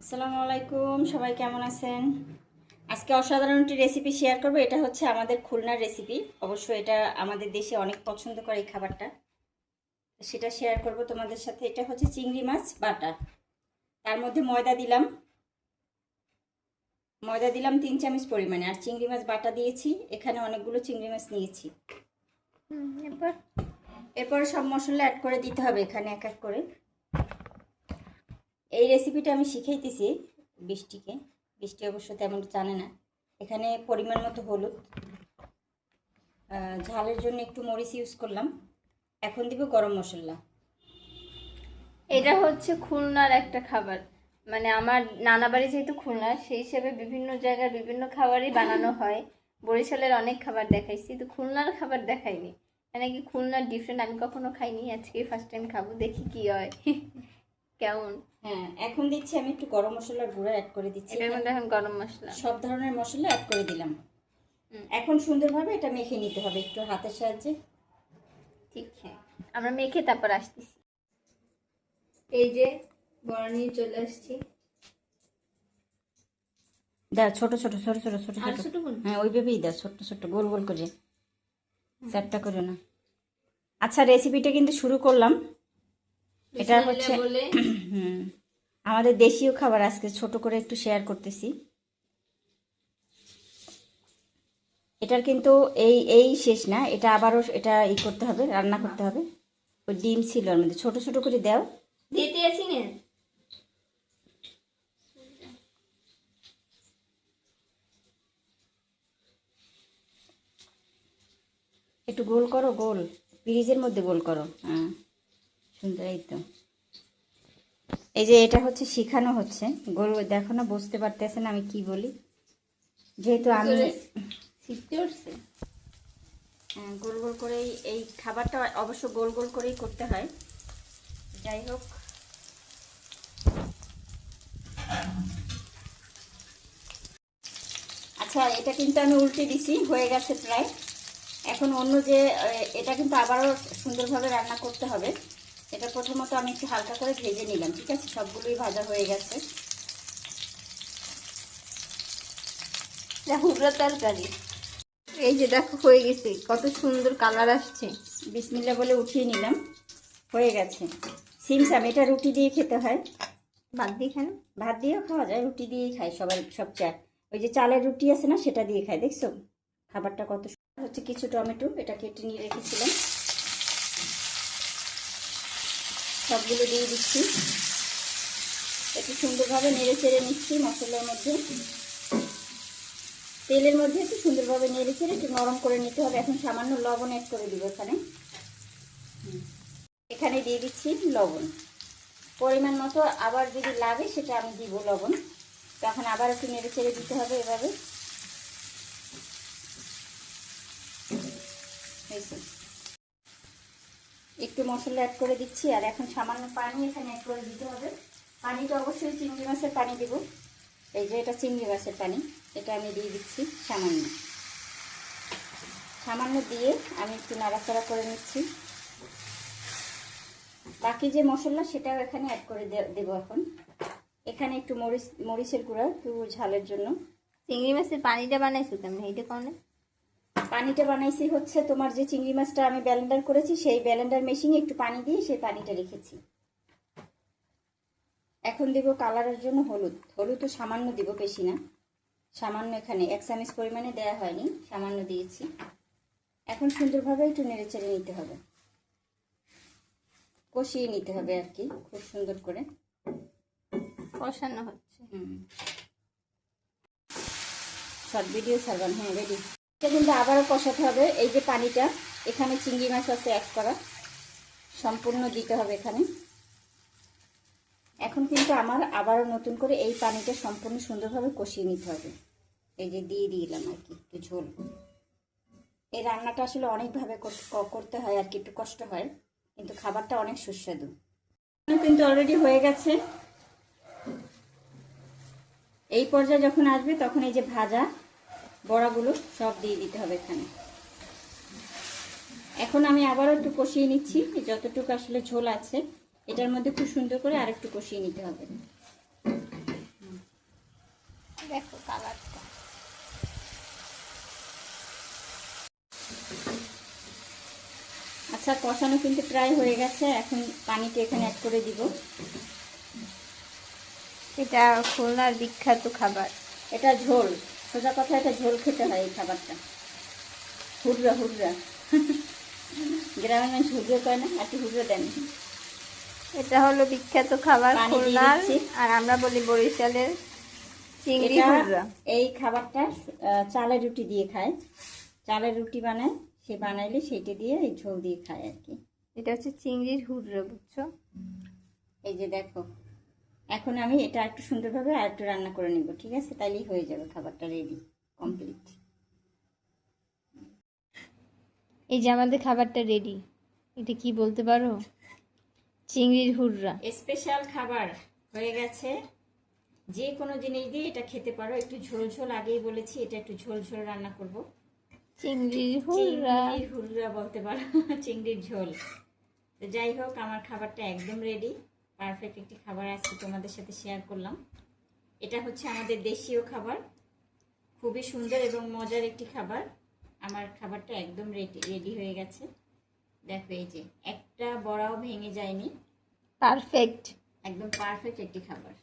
আসসালামু আলাইকুম, সবাই কেমন আছেন? আজকে অসাধারণ একটি রেসিপি শেয়ার করব। এটা হচ্ছে আমাদের খুলনার রেসিপি। অবশ্য এটা আমাদের দেশে অনেক পছন্দ করে এই খাবারটা, সেটা শেয়ার করব তোমাদের সাথে। এটা হচ্ছে চিংড়ি মাছ বাটা। তার মধ্যে ময়দা দিলাম 3 চামচ পরিমাণে, আর চিংড়ি মাছ বাটা দিয়েছি। এখানে অনেকগুলো চিংড়ি মাছ নিয়েছি। এরপর সব মশলা অ্যাড করে দিতে হবে এখানে এক এক করে। এই রেসিপিটা আমি শিখাইতেছি বৃষ্টি অবশ্য তেমন জানে না। এখানে পরিমাণ মতো হলুদ, ঝালের জন্য একটু মরিচ ইউজ করলাম। এখন দিব গরম মশলা। এটা হচ্ছে খুলনার একটা খাবার, মানে আমার নানা বাড়ি যেহেতু খুলনা, সেই হিসেবে বিভিন্ন জায়গার বিভিন্ন খাবারই বানানো হয়। বরিশালের অনেক খাবার দেখাইছি, তো খুলনার খাবার দেখাইনি। মানে কি খুলনার ডিফারেন্ট, আমি কখনো খাইনি, আজকে ফার্স্ট টাইম খাবো, দেখি কি হয়। কেমন? হ্যাঁ, এখন দিচ্ছি আমি একটু গরম মশলার গুঁড়া অ্যাড করে দিচ্ছি। এটার মধ্যে এখন গরম মশলা, সব ধরনের মশলা অ্যাড করে দিলাম। এখন সুন্দরভাবে এটা মেখে নিতে হবে একটু হাতের সাহায্যে। ঠিক হ্যাঁ, আমরা মেখে তারপর আসতেছি। এই যে বড় নিয়ে চলে আসছি। দাও ছোট ছোট ছোট ছোট ছোট আর ছোট। ছোট কোন? হ্যাঁ, ওইভাবেই দাও, ছোট্ট ছোট্ট গোল গোল করে, চারটা করে না। আচ্ছা, রেসিপিটা কিন্তু শুরু করলাম। এটা হচ্ছে বলে আমাদের দেশীয় খাবার, আজকে ছোট করে একটু শেয়ার করতেছি। এটার কিন্তু এই শেষ না, এটা আবারও এটা করতে হবে, রান্না করতে হবে। ওই ডিম ছিল ওর মধ্যে, ছোট ছোট করে দাও। দিতে আসি না। একটু গোল করো, গোল ফ্রিজের মধ্যে গোল করো। হ্যাঁ, সুন্দর। এই তো, এই যে এটা হচ্ছে শিখানো হচ্ছে। গোল দেখো না, বুঝতে পারতেছে না আমি কি বলি, যেহেতু আমি শিখতে উঠছে। গোল গোল করেই এই খাবারটা অবশ্য গোল গোল করেই করতে হয়। যাই হোক, আচ্ছা, এটা কিন্তু আমি উল্টে দিছি, হয়ে গেছে প্রায়। এখন অন্য যে এটা কিন্তু আবারও সুন্দরভাবে রান্না করতে হবে। এটা প্রথমত আমি একটু হালকা করে ভেজে নিলাম, ঠিক আছে? সবগুলোই ভাজা হয়ে গেছে। হুবড়া তরকারি, এই যে দেখো হয়ে গেছে, কত সুন্দর কালার আসছে। বিসমিল্লাহ বলে উঠিয়ে নিলাম, হয়ে গেছে। সিমসাম, এটা রুটি দিয়ে খেতে হয়। ভাত দিয়ে খান? ভাত দিয়েও খাওয়া যায়, রুটি দিয়েই খায় সবাই, সব চায়। ওই যে চালের রুটি আছে না, সেটা দিয়ে খায়। দেখছো খাবারটা কত সুন্দর হচ্ছে। কিছু টমেটো এটা কেটে নিয়ে রেখেছিলাম, সবগুলো দিয়ে দিচ্ছি। একটু সুন্দরভাবে নেড়ে চেড়ে নিচ্ছি মশলার মধ্যে, তেলের মধ্যে একটু সুন্দরভাবে নেড়ে চেড়ে একটু নরম করে নিতে হবে। এখন সামান্য লবণ অ্যাড করে দিব এখানে দিয়ে দিচ্ছি লবণ পরিমাণ মতো। আবার যদি লাগে সেটা আমি দিব লবণ। তখন আবার একটু নেড়ে চেড়ে দিতে হবে এভাবে। একটু মশলা অ্যাড করে দিচ্ছি, আর এখন সামান্য পানি এখানে অ্যাড করে দিতে হবে। পানিটা অবশ্যই চিংড়ি মাছের পানি দেব। এই যে এটা চিংড়ি মাছের পানি, এটা আমি দিয়ে দিচ্ছি সামান্য সামান্য দিয়ে আমি একটু নাড়াচাড়া করে নিচ্ছি। বাকি যে মশলা সেটাও এখানে অ্যাড করে দেবো এখন। এখানে একটু মরিচের গুঁড়া, একটু ঝালের জন্য। চিংড়ি মাছের পানিটা বানাইছো কেমন? এইটা কেমন? পানিটা বানাইছি হচ্ছে তোমার যে চিংড়ি মাছটা আমি ব্লেন্ডার করেছি, সেই ব্লেন্ডার মেশিনে একটু পানি দিয়ে সেই পানিটা রেখেছি। এখন দিব কালারের জন্য হলুদও সামান্য দিব, বেশি না, সামান্য। এখানে 1 চামচ পরিমাণে দেয়া হয়নি, সামান্য দিয়েছি। এখন সুন্দরভাবে একটু নেড়ে চেড়ে নিতে হবে, কষিয়ে নিতে হবে আর কি, খুব সুন্দর করে কষানো হচ্ছে। শর্ট ভিডিও ছাড়বেন। হ্যাঁ, রেডি। এটা কিন্তু আবারও কষাতে হবে। এই যে পানিটা এখানে চিংড়ি মাছ আছে অ্যাড করা, সম্পূর্ণ দিতে হবে এখানে। এখন কিন্তু আমার আবারও নতুন করে এই পানিটা সম্পূর্ণ সুন্দরভাবে কষিয়ে নিতে হবে। এই যে দিয়ে দিলাম আর কি একটু ঝোল। এই রান্নাটা আসলে অনেকভাবে করতে হয় আর কি, একটু কষ্ট হয়, কিন্তু খাবারটা অনেক সুস্বাদু। কিন্তু অলরেডি হয়ে গেছে। এই পর্যায়ে যখন আসবে তখন এই যে ভাজা বড়াগুলো সব দিয়ে দিতে হবে এখানে। এখন আমি আবারও একটু কষিয়ে নিচ্ছি, যতটুকু আসলে ঝোল আছে এটার মধ্যে খুব সুন্দর করে আরেকটু কষিয়ে নিতে হবে। দেখো কালারটা। আচ্ছা, কষানো কিন্তু প্রায় হয়ে গেছে, এখন পানিটা এখানে অ্যাড করে দিব। এটা খুলনার বিখ্যাত খাবার। এটা ঝোল, সোজা কথা এটা ঝোল খেতে হয় এই খাবারটা। হুররা হুররা গ্রামের মানুষ হুররা কয় না, একটু হুররা দেন। এটা হলো বিখ্যাত খাবার পানি দিয়ে খুলনার, দিচ্ছি। আর আমরা বলি বরিশালের চিংড়ি এটা হুররা। এই খাবারটা চালের রুটি দিয়ে খায়, চালের রুটি বানায়, সে বানাইলে সেইটা দিয়ে এই ঝোল দিয়ে খায় আর কি। এটা হচ্ছে চিংড়ির হুররা, বুঝছো? এই যে দেখো, এখন আমি এটা একটু সুন্দরভাবে আর একটু রান্না করে নিব, ঠিক আছে? তাইলেই হয়ে যাবে খাবারটা রেডি, কমপ্লিট। এই যে আমাদের খাবারটা রেডি। এটা কি বলতে পারো? চিংড়ির হুররা। স্পেশাল খাবার হয়ে গেছে। যে কোনো জিনিস দিয়ে এটা খেতে পারো। একটু ঝোল ঝোল, আগেই বলেছি এটা একটু ঝোল ঝোল রান্না করব। চিংড়ির হুররা। চিংড়ির হুররা বলতে পারো, চিংড়ির ঝোল। তো যাই হোক, আমার খাবারটা একদম রেডি, পারফেক্ট একটি খাবার আজকে তোমাদের সাথে শেয়ার করলাম। এটা হচ্ছে আমাদের দেশীয় খাবার, খুবই সুন্দর এবং মজার একটি খাবার। আমার খাবারটা একদম রেডি হয়ে গেছে। দেখো, এই যে একটা বড়াও ভেঙে যায়নি, পারফেক্ট। একদম পারফেক্ট একটি খাবার।